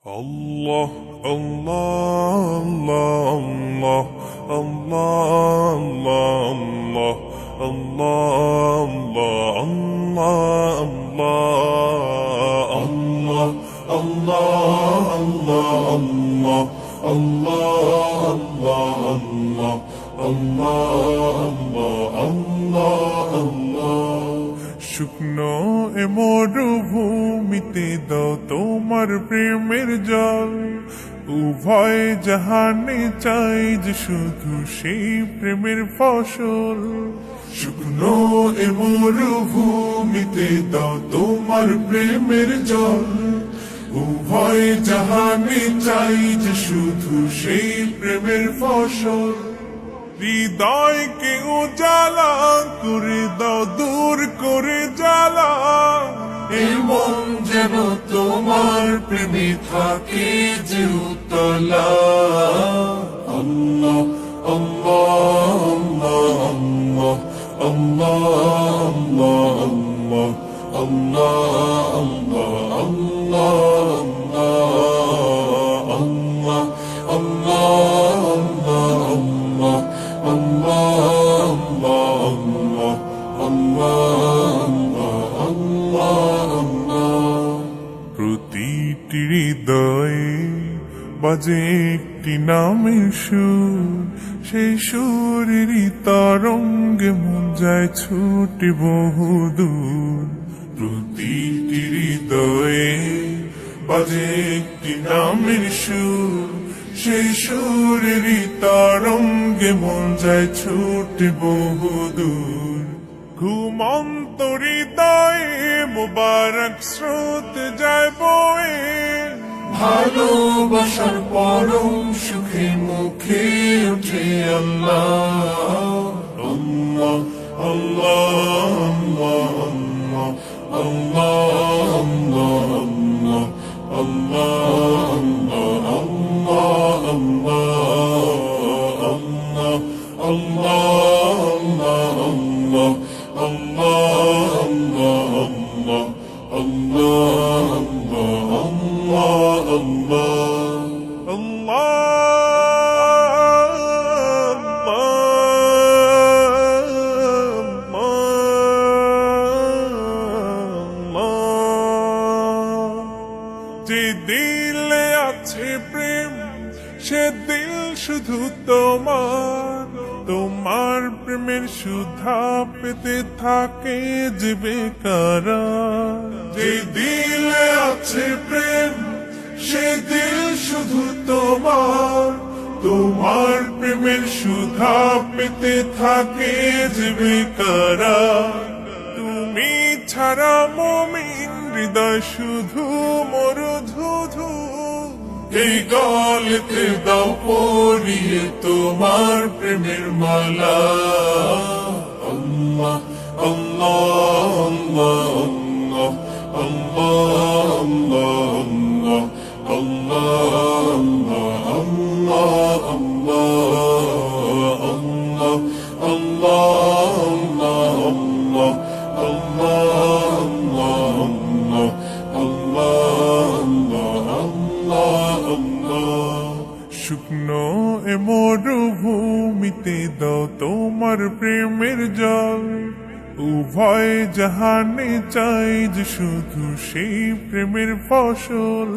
Allah, Allah, Allah, Allah, Allah, Allah, Allah, Allah, Allah, Allah, Allah, Allah, Allah, শুকনো এ মরুভূমিতে দাও তোমার প্রেমের জল, উভয় জাহানে চাই যে শুধু সেই প্রেমের ফসল। শুকনো এ মরুভূমিতে দাও তোমার প্রেমের জল, উভয় জাহানে চাই যে শুধু সেই প্রেমের ফসল। হৃদয়কে উজালা করে দাও, দূর করে জ্বালা, এই মন যেন তোমার প্রেমে থাকে যে উতলা। আল্লাহ আল্লাহ আল্লাহ আল্লাহ আল্লাহ আল্লাহ আল্লাহ আল্লাহ আল্লাহ। প্রতিটি হৃদয়ে বাজে একটি নামের সুর, সেই সুরেরই তরঙ্গে মন যায় ছুটে বহুদূর। প্রতিটি হৃদয়ে বাজে একটি নামের সুর, সেই সুরেরই তরঙ্গে মন যায় ছুটে বহুদূর। ঘুমন্ত হৃদয়ে মুবারক স্রোত যায় বয়ে, ভালোবাসার পরম সুখে মুখে উঠে আল্লাহ আল্লাহ আল্লাহ আল্লাহ আল্লাহ আল্লাহ যে দিলে আছে প্রেম, সে দিল শুধু তোমার, তোমার প্রেমের সুধা পেতে থাকে যে বেকারার। যে দিলে আছে প্রেম, সে দিল শুধু তোমার, তোমার প্রেমের সুধা পেতে থাকে যে বেকারার। তুমি ছাড়া মুমিন হৃদয় শুধু মরুধুধু, এই গলেতে দাও পরিয়ে তোমার প্রেমের মালা। আল্লাহ আল্লাহ আল্লাহ আল্লাহ আল্লাহ আল্লাহ শুকনো এ মরুভূমিতে দাও তোমার প্রেমের জল, উভয় জাহানে চাই যে শুধু সেই প্রেমের ফসল।